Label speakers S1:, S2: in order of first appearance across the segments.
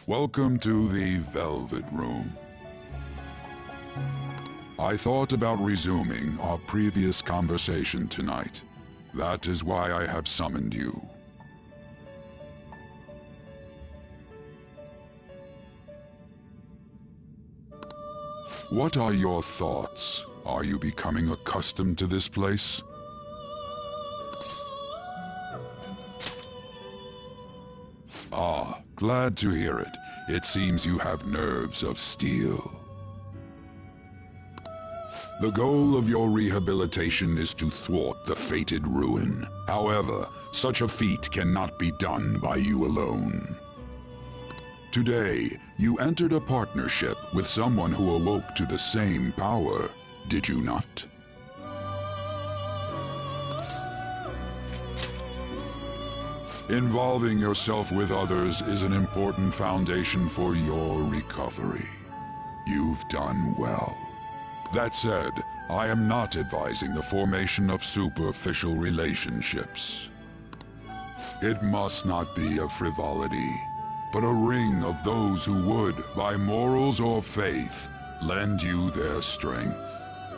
S1: Welcome to the Velvet Room. I thought about resuming our previous conversation tonight. That is why I have summoned you. What are your thoughts? Are you becoming accustomed to this place? Ah, glad to hear it. It seems you have nerves of steel. The goal of your rehabilitation is to thwart the fated ruin. However, such a feat cannot be done by you alone. Today, you entered a partnership with someone who awoke to the same power, did you not? Involving yourself with others is an important foundation for your recovery. You've done well. That said, I am not advising the formation of superficial relationships. It must not be a frivolity, but a ring of those who would, by morals or faith, lend you their strength.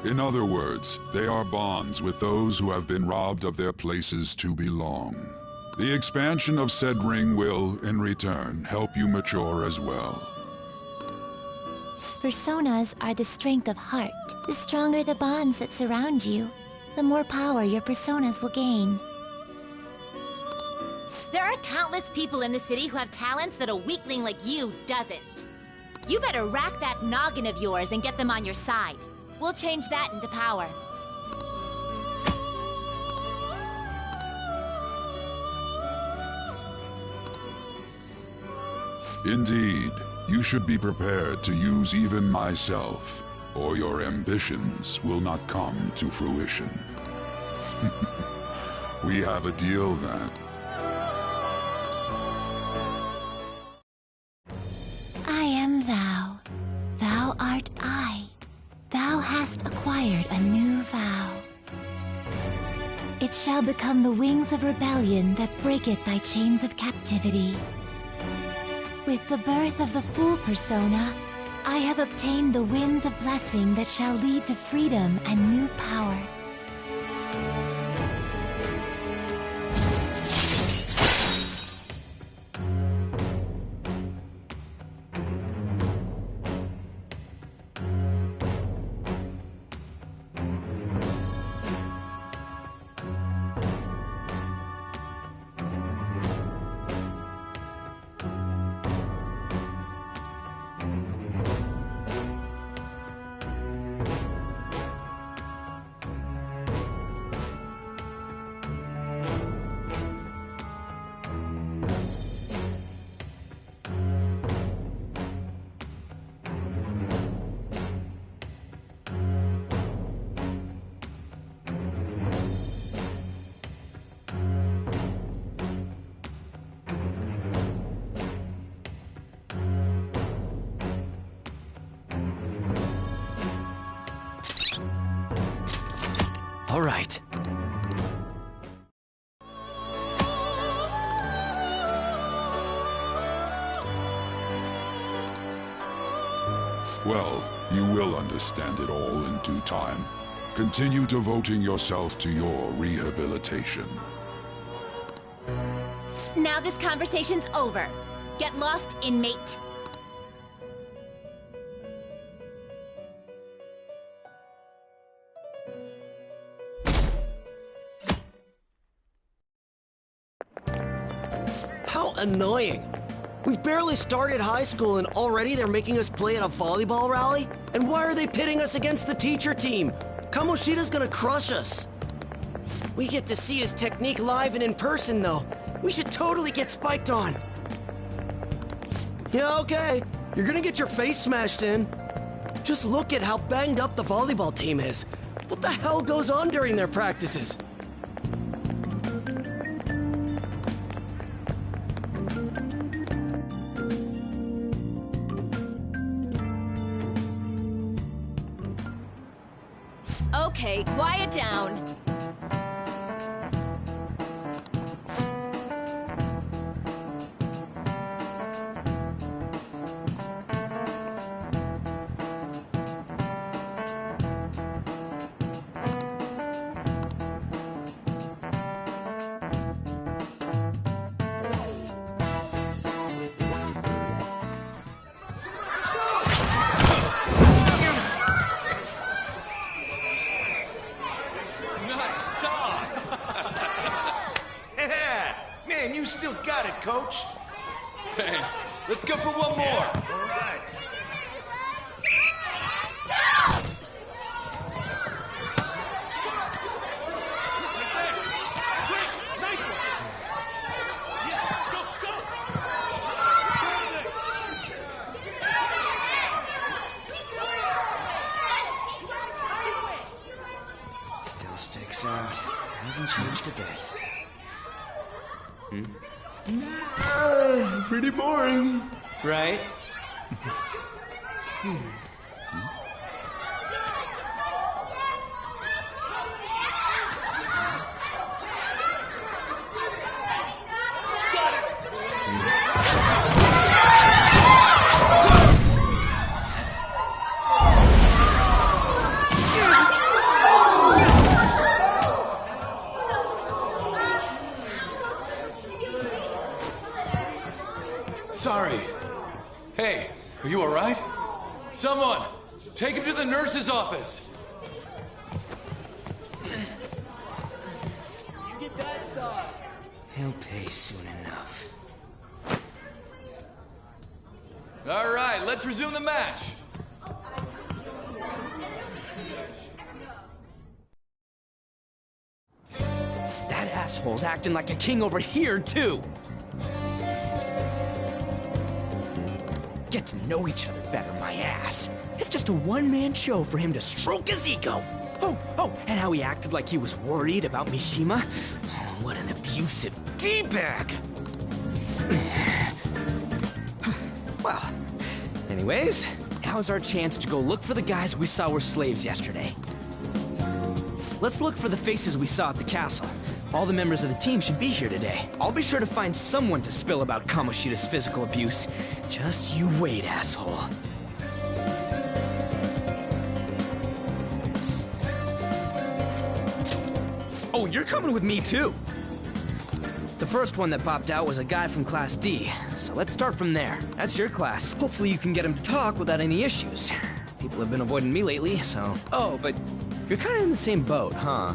S1: In other words, they are bonds with those who have been robbed of their places to belong. The expansion of said ring will, in return, help you mature as well.
S2: Personas are the strength of heart. The stronger the bonds that surround you, the more power your personas will gain.
S3: There are countless people in the city who have talents that a weakling like you doesn't. You better rack that noggin of yours and get them on your side. We'll change that into power.
S1: Indeed, you should be prepared to use even myself, or your ambitions will not come to fruition. We have a deal then.
S2: I am thou. Thou art I. Thou hast acquired a new vow. It shall become the wings of rebellion that breaketh thy chains of captivity. With the birth of the Fool persona, I have obtained the winds of blessing that shall lead to freedom and new power.
S4: All right.
S1: Well, you will understand it all in due time. Continue devoting yourself to your rehabilitation.
S3: Now this conversation's over. Get lost, inmate.
S4: How annoying! We've barely started high school and already they're making us play at a volleyball rally? And why are they pitting us against the teacher team? Kamoshida's gonna crush us. We get to see his technique live and in person, though. We should totally get spiked on. Yeah, okay. You're gonna get your face smashed in. Just look at how banged up the volleyball team is. What the hell goes on during their practices?
S3: Okay, quiet down.
S5: Man, you still got it, Coach.
S6: Thanks. Let's go for one more.
S5: All right.
S4: Still sticks out. Hasn't changed a bit.
S5: Pretty boring.
S4: Right?
S6: Sorry. Hey, are you all right? Someone, take him to the nurse's office.
S4: You get that side. He'll pay soon enough.
S6: All right, let's resume the match.
S4: That asshole's acting like a king over here, too. Get to know each other better, my ass. It's just a one-man show for him to stroke his ego. Oh, and how he acted like he was worried about Mishima. Oh, what an abusive D-bag. Well, anyways, now's our chance to go look for the guys we saw were slaves yesterday. Let's look for the faces we saw at the castle. All the members of the team should be here today. I'll be sure to find someone to spill about Kamoshida's physical abuse. Just you wait, asshole. Oh, you're coming with me too. The first one that popped out was a guy from Class D, so let's start from there. That's your class. Hopefully you can get him to talk without any issues. People have been avoiding me lately, so... Oh, but you're kind of in the same boat, huh?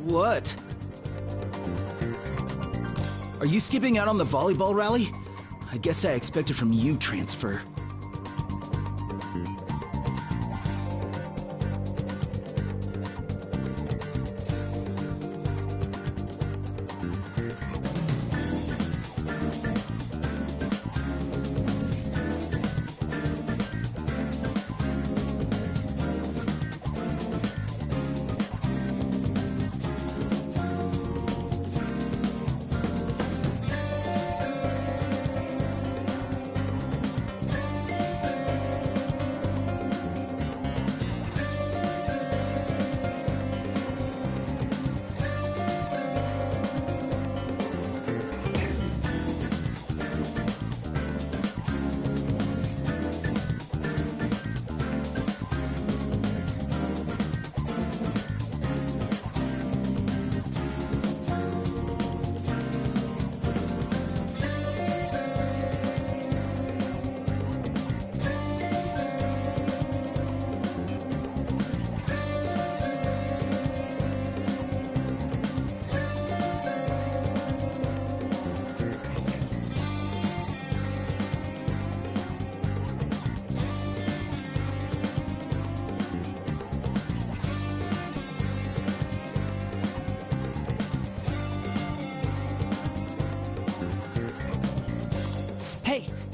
S7: What? Are you skipping out on the volleyball rally? I guess I expected from you, Transfer.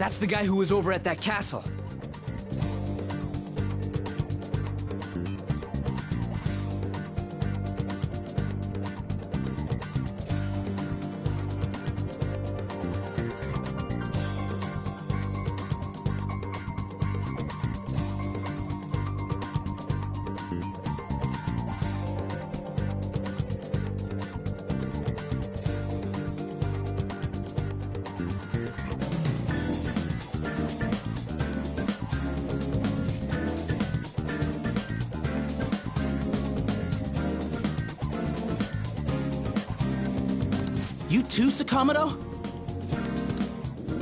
S4: That's the guy who was over at that castle.
S7: You too, Sakamoto?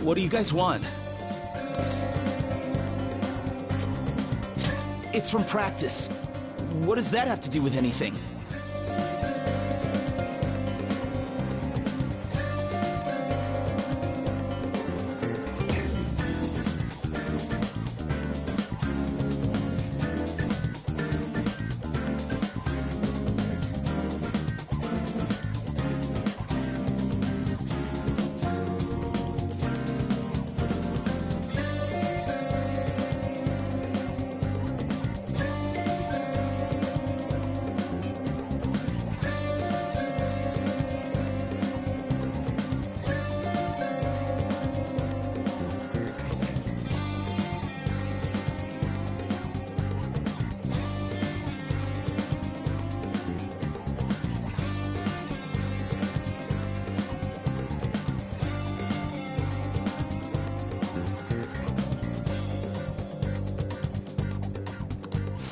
S7: What do you guys want? It's from practice. What does that have to do with anything?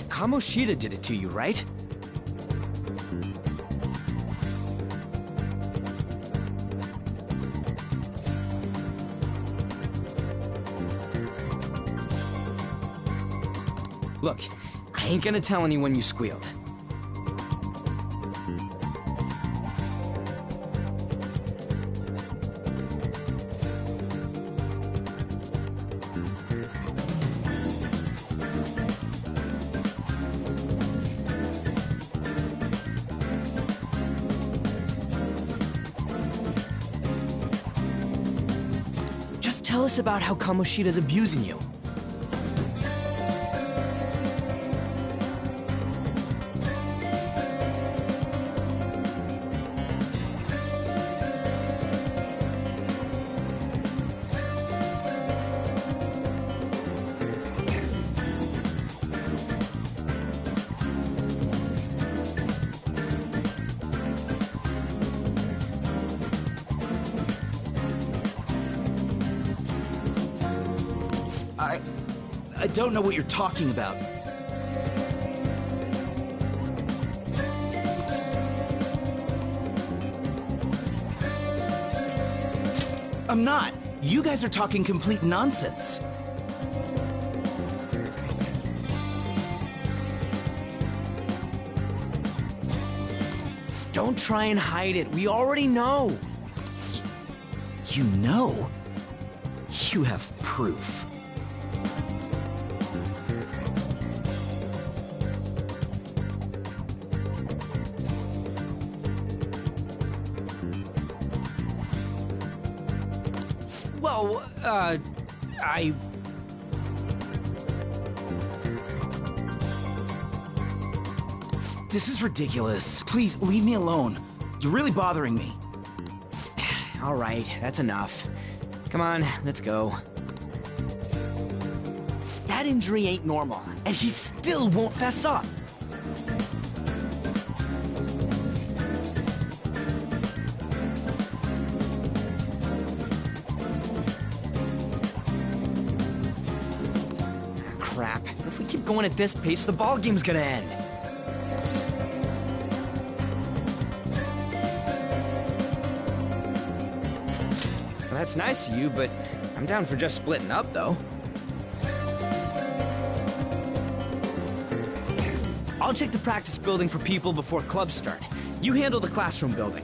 S4: Kamoshida did it to you, right? Look, I ain't gonna tell anyone you squealed. Just tell us about how Kamoshida's abusing you.
S7: I don't know what you're talking about. I'm not. You guys are talking complete nonsense.
S4: Don't try and hide it. We already know.
S7: You know? You have proof.
S4: Well, I...
S7: This is ridiculous. Please, leave me alone. You're really bothering me.
S4: All right, that's enough. Come on, let's go. That injury ain't normal, and he still won't fess up. Crap. If we keep going at this pace, the ball game's gonna end. Well, that's nice of you, but I'm down for just splitting up, though. I'll check the practice building for people before clubs start. You handle the classroom building.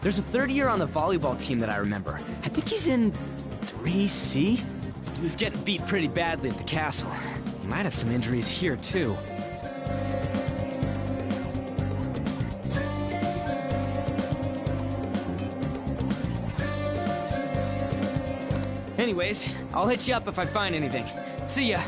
S4: There's a third year on the volleyball team that I remember. I think he's in 3C? He was getting beat pretty badly at the castle. He might have some injuries here, too. Anyways, I'll hit you up if I find anything. See ya.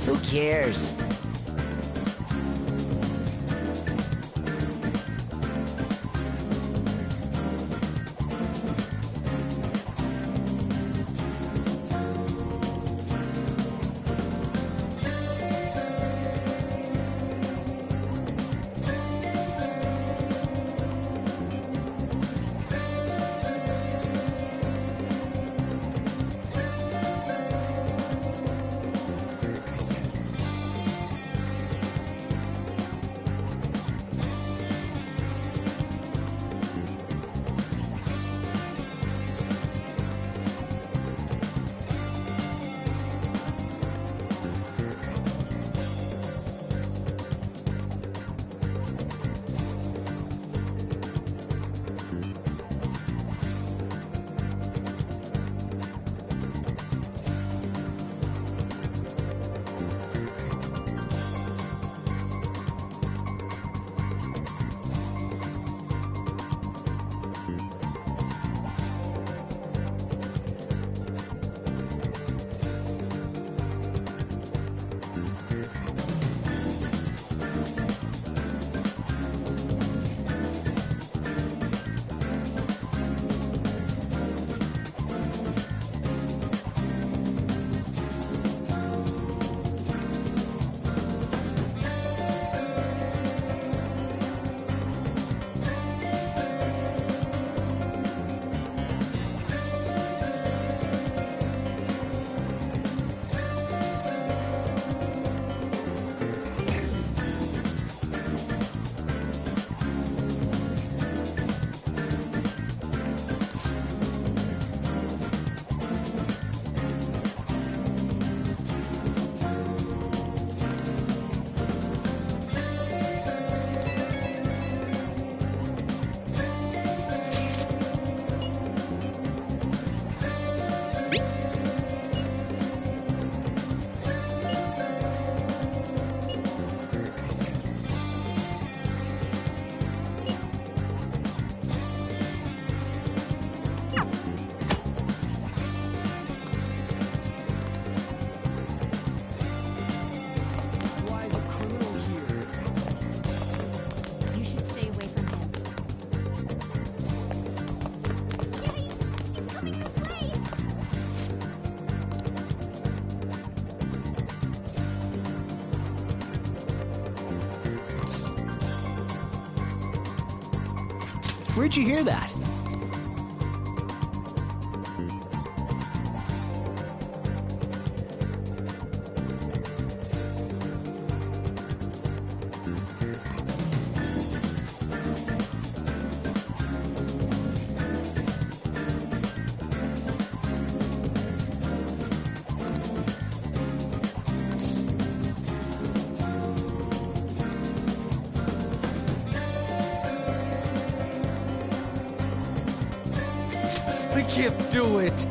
S4: Who cares?
S7: Where'd you hear that?
S4: I can't do it.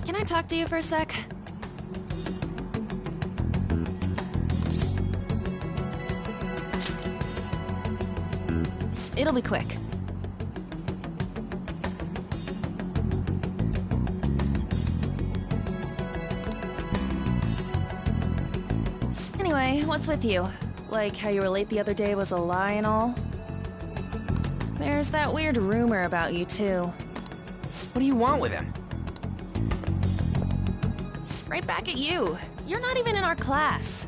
S8: Can I talk to you for a sec? It'll be quick. Anyway, what's with you? Like how you were late the other day was a lie and all? There's that weird rumor about you, too.
S4: What do you want with him?
S8: Right back at you. You're not even in our class.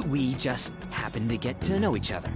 S4: We just happened to get to know each other.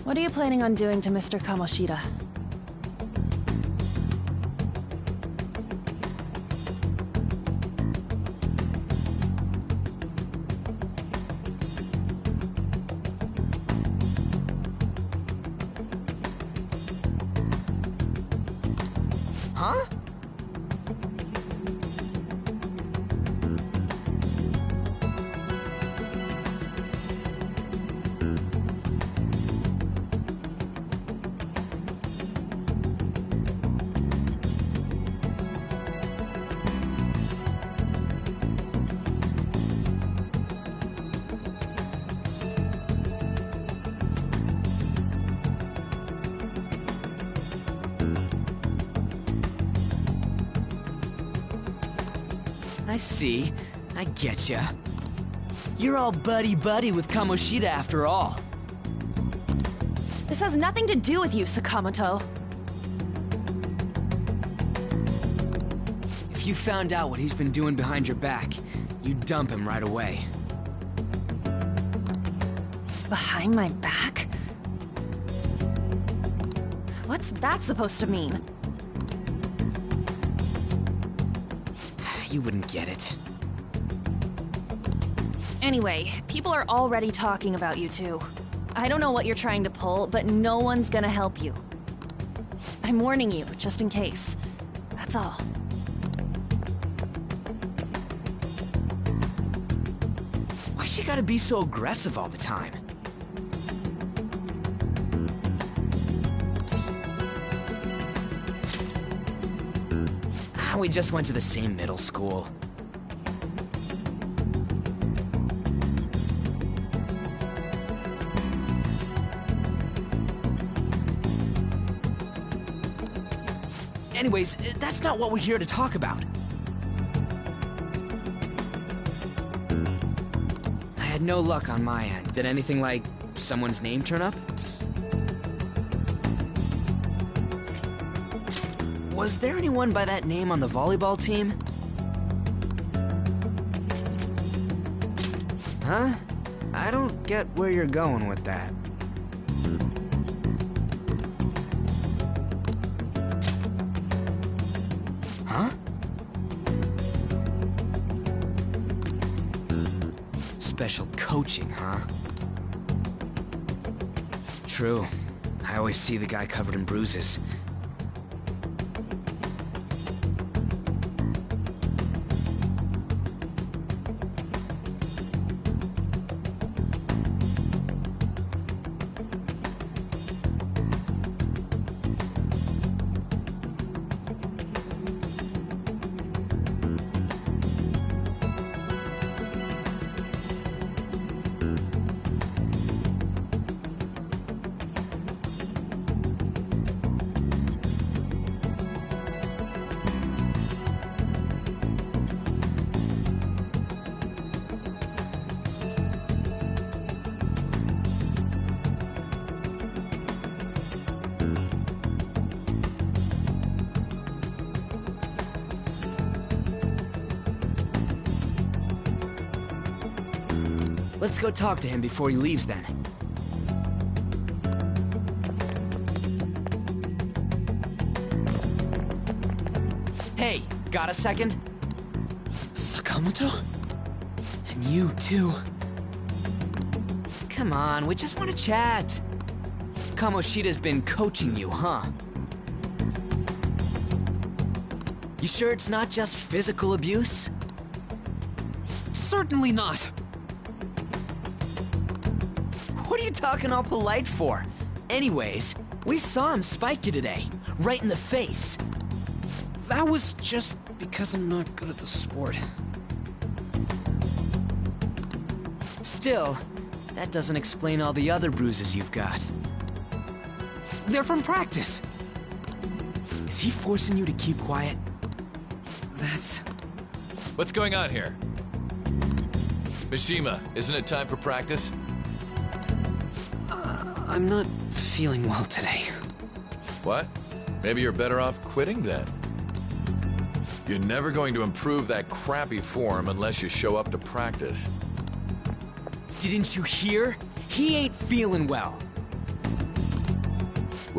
S8: What are you planning on doing to Mr. Kamoshida?
S4: Huh? I see. I getcha. You're all buddy-buddy with Kamoshida after all.
S8: This has nothing to do with you, Sakamoto.
S4: If you found out what he's been doing behind your back, you'd dump him right away.
S8: Behind my back? What's that supposed to mean?
S4: You wouldn't get it.
S8: Anyway, people are already talking about you two. I don't know what you're trying to pull, but no one's gonna help you. I'm warning you, just in case. That's all.
S4: Why she gotta be so aggressive all the time? We just went to the same middle school. Anyways, that's not what we're here to talk about. I had no luck on my end. Did anything like someone's name turn up? Was there anyone by that name on the volleyball team? Huh? I don't get where you're going with that. Huh? Special coaching, huh? True. I always see the guy covered in bruises. Let's go talk to him before he leaves then. Hey, got a second?
S6: Sakamoto? And you too.
S4: Come on, we just want to chat. Kamoshida's been coaching you, huh? You sure it's not just physical abuse?
S6: Certainly not.
S4: What are you talking all polite for? Anyways, we saw him spike you today, right in the face.
S6: That was just because I'm not good at the sport.
S4: Still, that doesn't explain all the other bruises you've got. They're from practice. Is he forcing you to keep quiet?
S6: That's...
S9: What's going on here? Mishima, isn't it time for practice?
S6: I'm not feeling well today.
S9: What? Maybe you're better off quitting then. You're never going to improve that crappy form unless you show up to practice.
S4: Didn't you hear? He ain't feeling well.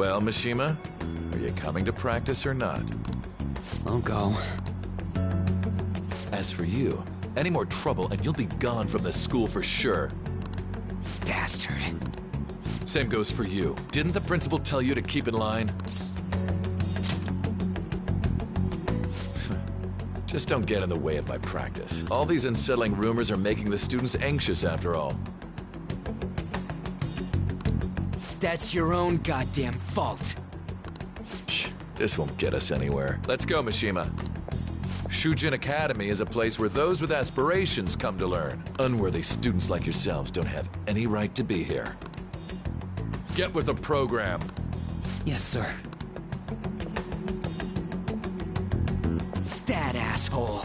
S9: Well, Mishima, are you coming to practice or not?
S4: I'll go.
S9: As for you, any more trouble and you'll be gone from this school for sure.
S4: Bastard.
S9: Same goes for you. Didn't the principal tell you to keep in line? Just don't get in the way of my practice. All these unsettling rumors are making the students anxious after all.
S4: That's your own goddamn fault.
S9: This won't get us anywhere. Let's go, Mishima. Shujin Academy is a place where those with aspirations come to learn. Unworthy students like yourselves don't have any right to be here. Get with the program.
S4: Yes, sir. That asshole.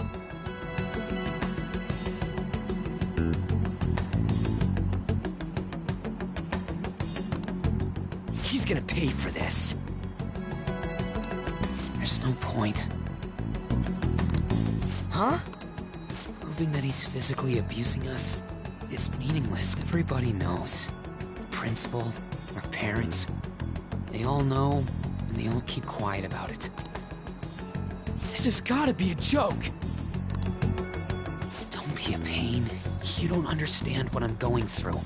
S4: He's gonna pay for this. There's no point. Huh? Proving that he's physically abusing us is meaningless. Everybody knows. The principal, our parents, they all know, and they all keep quiet about it. This has gotta be a joke! Don't be a pain. You don't understand what I'm going through.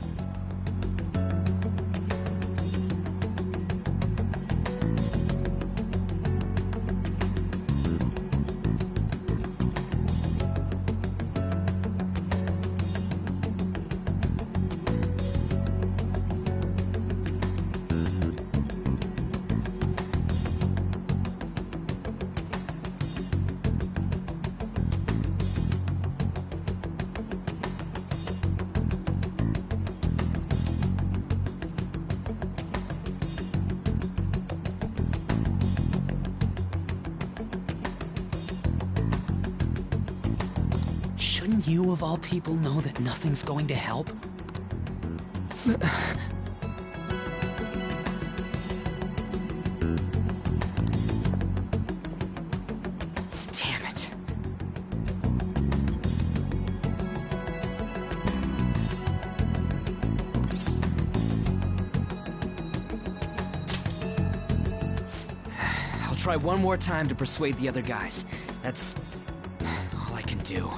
S4: Shouldn't you, of all people, know that nothing's going to help? Damn it. I'll try one more time to persuade the other guys. That's all I can do.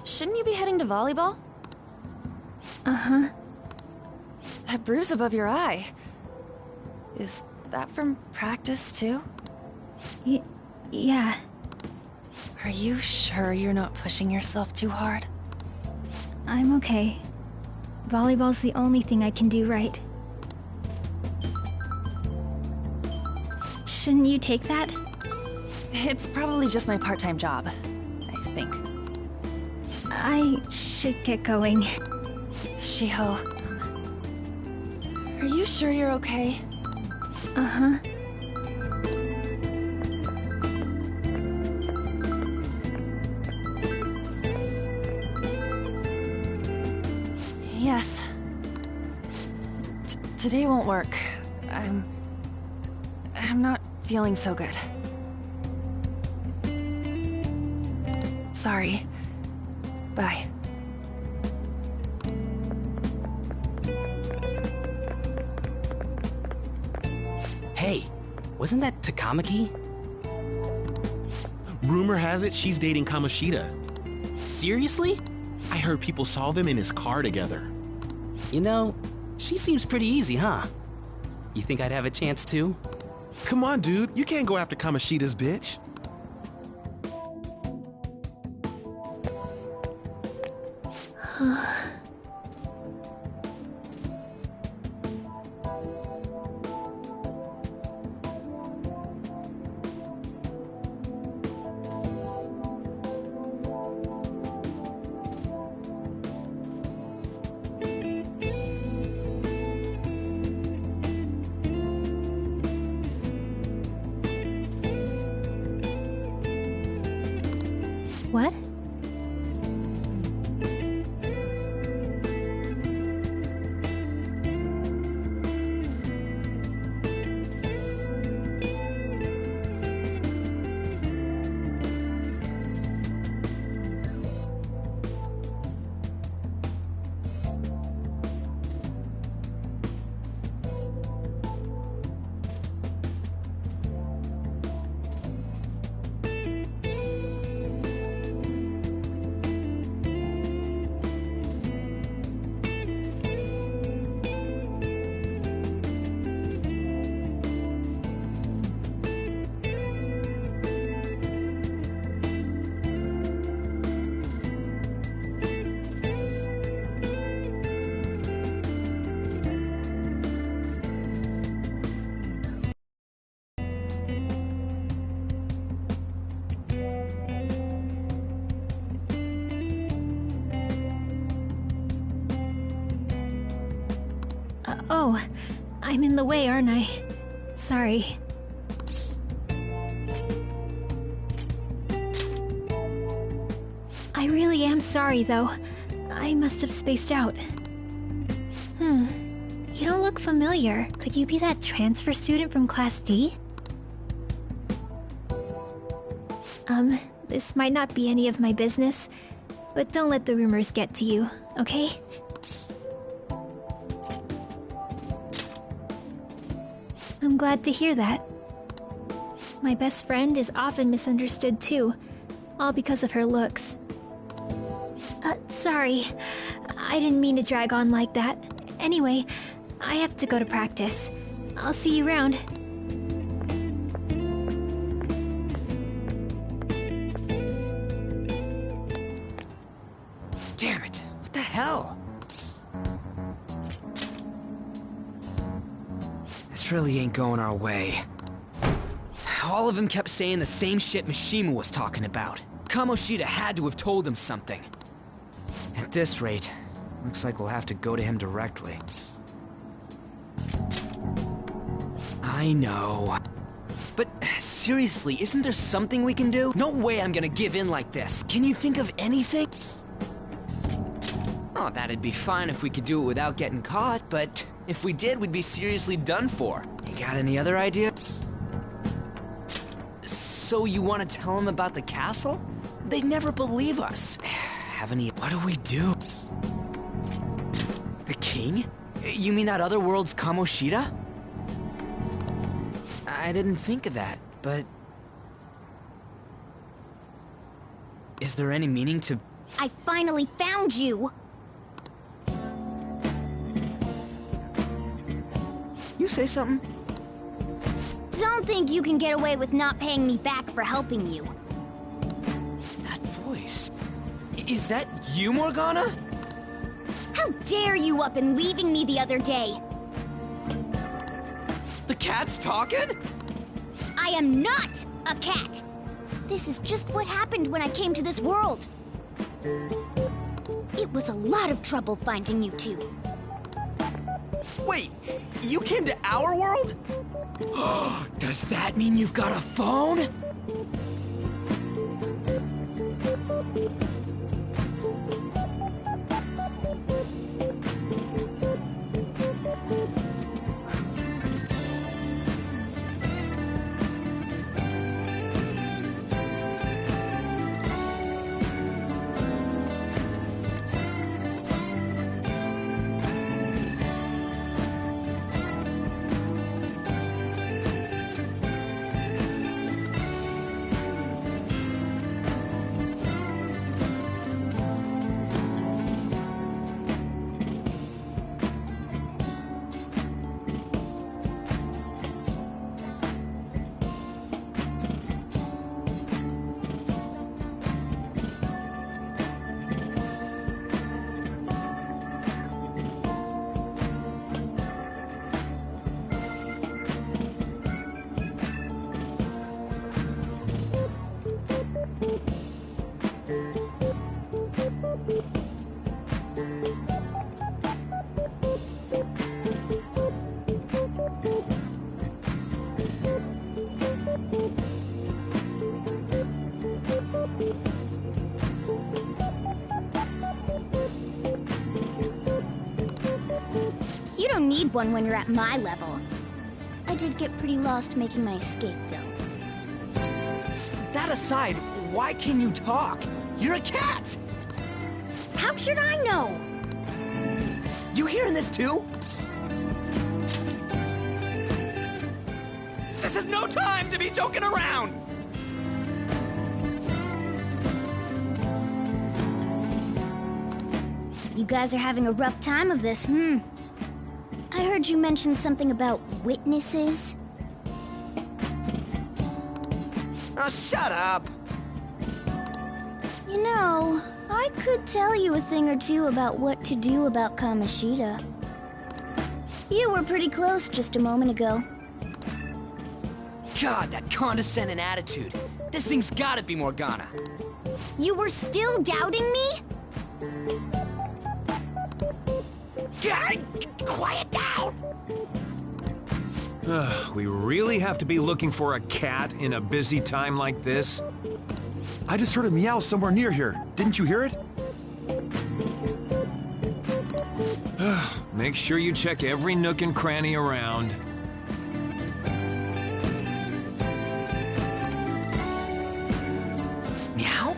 S8: Shouldn't you be heading to volleyball?
S2: Uh-huh.
S8: That bruise above your eye. Is that from practice, too?
S2: Yeah.
S8: Are you sure you're not pushing yourself too hard?
S2: I'm okay. Volleyball's the only thing I can do right. Shouldn't you take that?
S8: It's probably just my part-time job, I think.
S2: I should get going.
S8: Shiho. Are you sure you're okay?
S2: Uh-huh.
S8: Yes. Today won't work. I'm not feeling so good. Sorry. Bye.
S10: Hey, wasn't that Takamaki?
S11: Rumor has it she's dating Kamoshida.
S10: Seriously?
S11: I heard people saw them in his car together.
S10: You know, she seems pretty easy, huh? You think I'd have a chance too?
S11: Come on, dude. You can't go after Kamoshida's bitch.
S2: What? Oh, I'm in the way, aren't I? Sorry. I really am sorry, though. I must have spaced out. You don't look familiar. Could you be that transfer student from Class D? This might not be any of my business, but don't let the rumors get to you, okay? I'm glad to hear that. My best friend is often misunderstood too, all because of her looks. Sorry. I didn't mean to drag on like that. Anyway, I have to go to practice. I'll see you around.
S4: Damn it! What the hell? This really ain't going our way. All of them kept saying the same shit Mishima was talking about. Kamoshida had to have told him something. At this rate, looks like we'll have to go to him directly. I know. But seriously, isn't there something we can do? No way I'm gonna give in like this. Can you think of anything? Oh, that'd be fine if we could do it without getting caught, but if we did, we'd be seriously done for. You got any other ideas? So you want to tell them about the castle? They'd never believe us. Have any... What do we do? The king? You mean that other world's Kamoshida? I didn't think of that, but... Is there any meaning to...
S12: I finally found you!
S4: You say something?
S12: Don't think you can get away with not paying me back for helping you.
S4: That voice... Is that you, Morgana?
S12: How dare you up and leaving me the other day?
S4: The cat's talking?
S12: I am not a cat! This is just what happened when I came to this world. It was a lot of trouble finding you two.
S4: Wait, you came to our world? Does that mean you've got a phone?
S12: You don't need one when you're at my level. I did get pretty lost making my escape, though.
S4: That aside, why can you talk? You're a cat!
S12: How should I know?
S4: You hearing this too? This is no time to be joking around!
S12: You guys are having a rough time of this, I heard you mention something about witnesses.
S4: Oh, shut up!
S12: You know, I could tell you a thing or two about what to do about Kamoshida. You were pretty close just a moment ago.
S4: God, that condescending attitude. This thing's gotta be Morgana.
S12: You were still doubting me?
S4: God, quiet down!
S13: We really have to be looking for a cat in a busy time like this?
S11: I just heard a meow somewhere near here. Didn't you hear it?
S13: Make sure you check every nook and cranny around.
S4: Meow?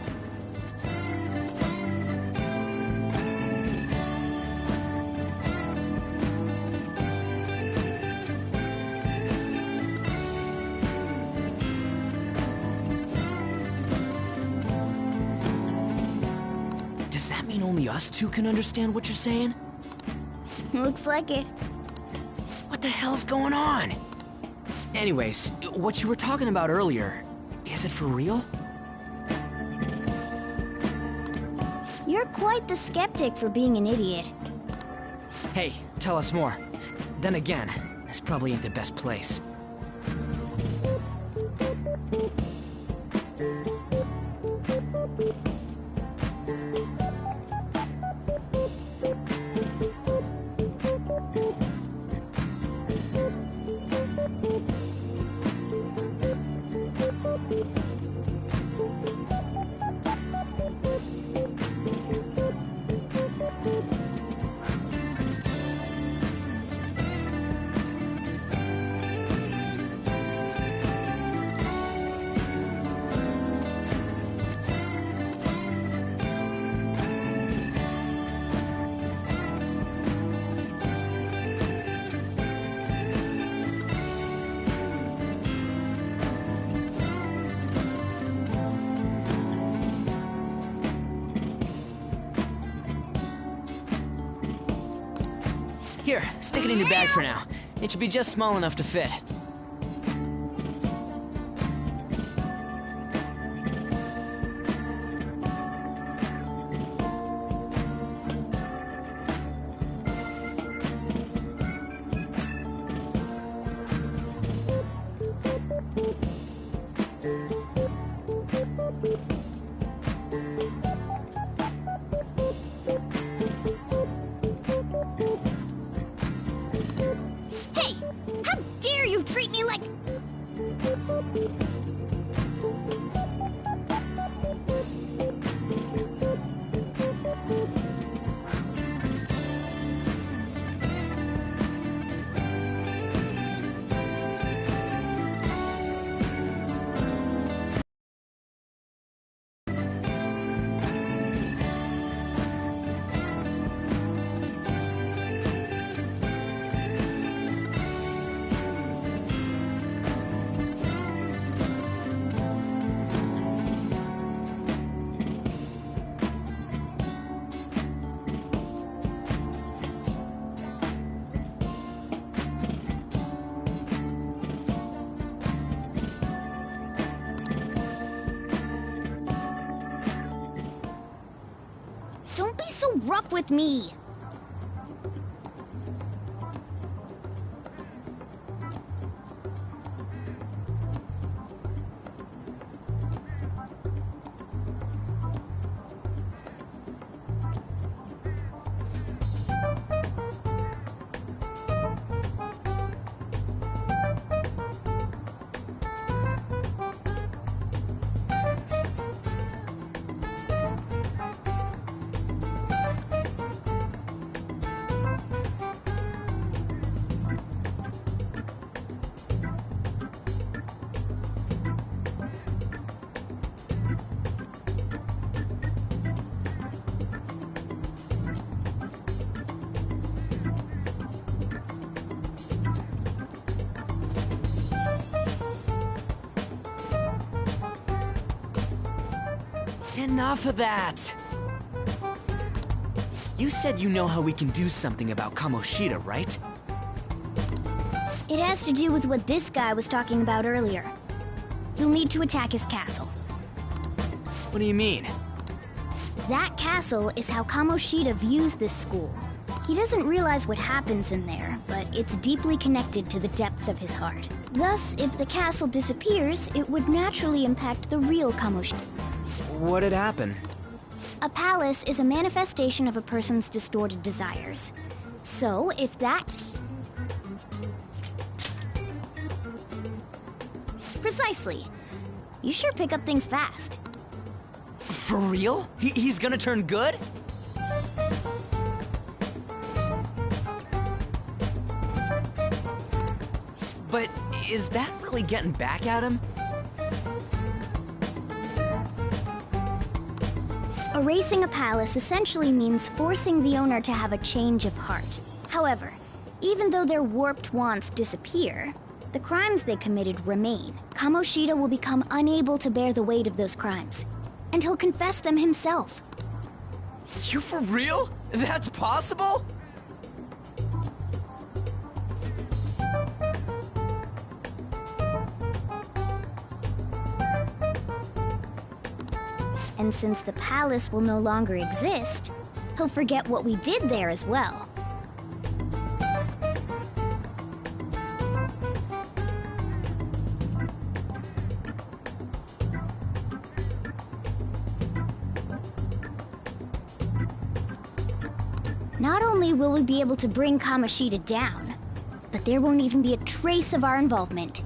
S4: Does that mean only us two can understand what you're saying?
S12: Looks like it.
S4: What the hell's going on? Anyways, what you were talking about earlier, is it for real?
S12: You're quite the skeptic for being an idiot.
S4: Hey, tell us more. Then again, this probably ain't the best place. Here, stick it in your bag for now. It should be just small enough to fit.
S12: Hey! How dare you treat me like... Don't be so rough with me!
S4: Enough of that! You said you know how we can do something about Kamoshida, right?
S12: It has to do with what this guy was talking about earlier. You'll need to attack his castle.
S4: What do you mean?
S12: That castle is how Kamoshida views this school. He doesn't realize what happens in there, but it's deeply connected to the depths of his heart. Thus, if the castle disappears, it would naturally impact the real Kamoshida.
S4: What'd happen?
S12: A palace is a manifestation of a person's distorted desires. So, if that... Precisely. You sure pick up things fast.
S4: For real? He's gonna turn good? But is that really getting back at him?
S12: Erasing a palace essentially means forcing the owner to have a change of heart. However, even though their warped wants disappear, the crimes they committed remain. Kamoshida will become unable to bear the weight of those crimes, and he'll confess them himself.
S4: You for real? That's possible?
S12: And since the palace will no longer exist, he'll forget what we did there as well. Not only will we be able to bring Kamoshida down, but there won't even be a trace of our involvement.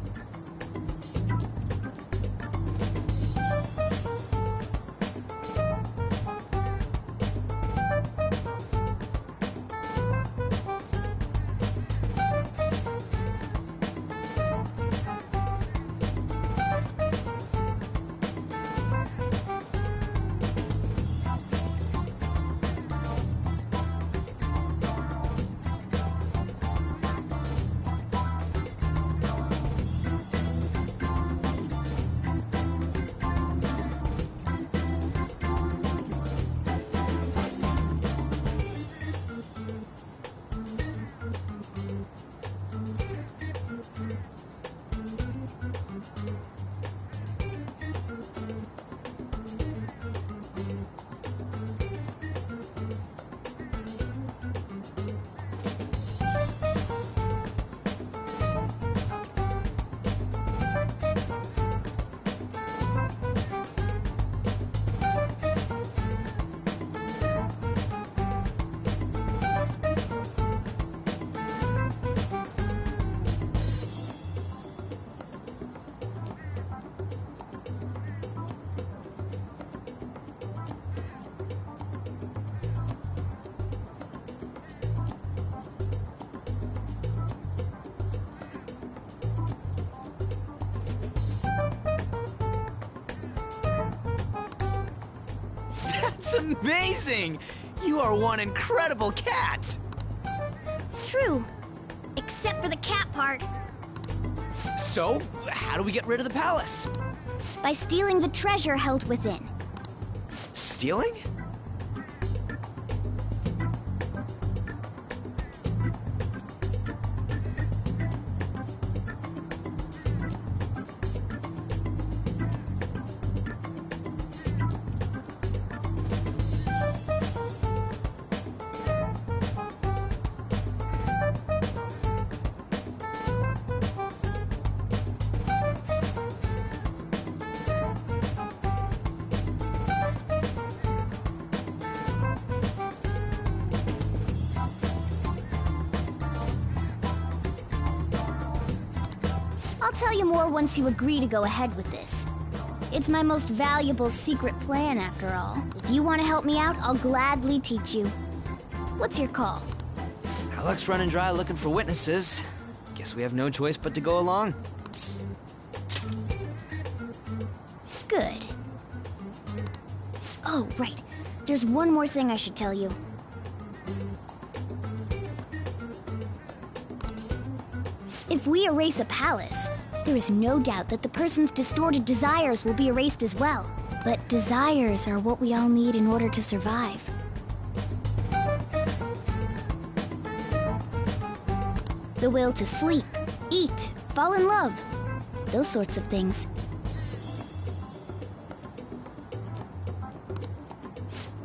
S4: That's amazing! You are one incredible cat!
S12: True. Except for the cat part.
S4: So, how do we get rid of the palace?
S12: By stealing the treasure held within.
S4: Stealing?
S12: I'll tell you more once you agree to go ahead with this. It's my most valuable secret plan, after all. If you want to help me out, I'll gladly teach you. What's your call?
S4: Our luck's running dry looking for witnesses. Guess we have no choice but to go along.
S12: Good. Oh, right. There's one more thing I should tell you. If we erase a palace, there is no doubt that the person's distorted desires will be erased as well. But desires are what we all need in order to survive. The will to sleep, eat, fall in love. Those sorts of things.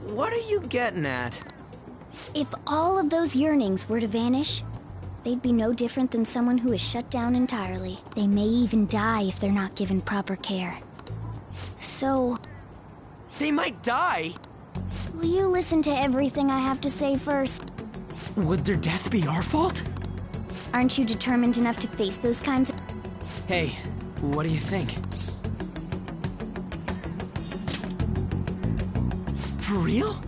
S4: What are you getting at?
S12: If all of those yearnings were to vanish, they'd be no different than someone who is shut down entirely. They may even die if they're not given proper care. So...
S4: They might die?
S12: will you listen to everything I have to say first?
S4: Would their death be our fault?
S12: Aren't you determined enough to face those kinds of...
S4: Hey, what do you think? For real?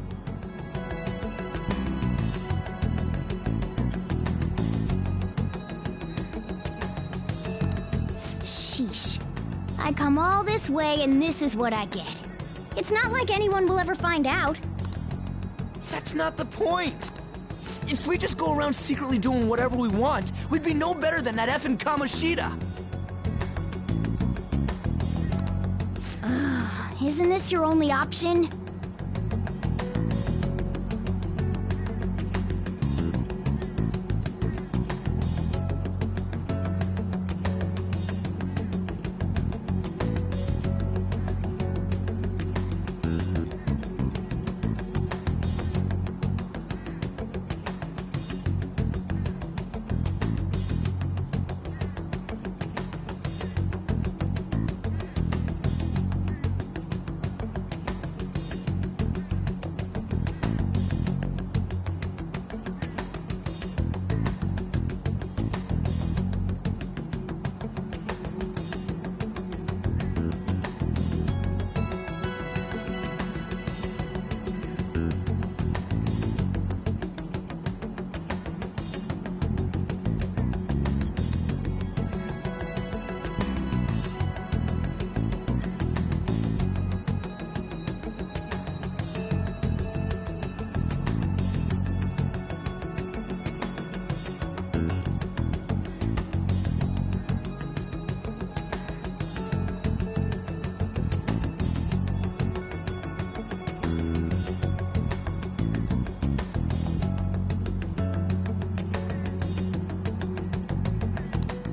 S12: Sheesh. I come all this way and this is what I get. It's not like anyone will ever find out.
S4: That's not the point! If we just go around secretly doing whatever we want, we'd be no better than that effing Kamoshida!
S12: Isn't this your only option?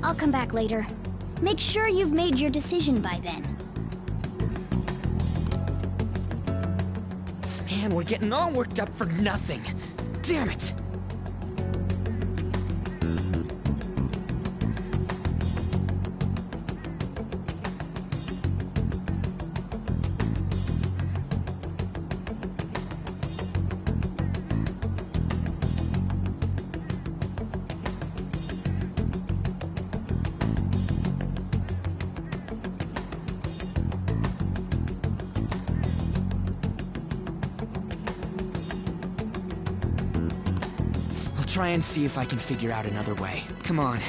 S12: I'll come back later. Make sure you've made your decision by then.
S4: Man, we're getting all worked up for nothing. Damn it! Try and see if I can figure out another way. Come on.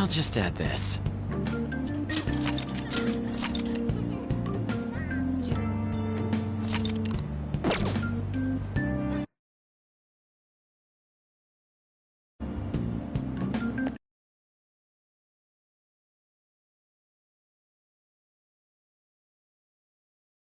S14: I'll just add this.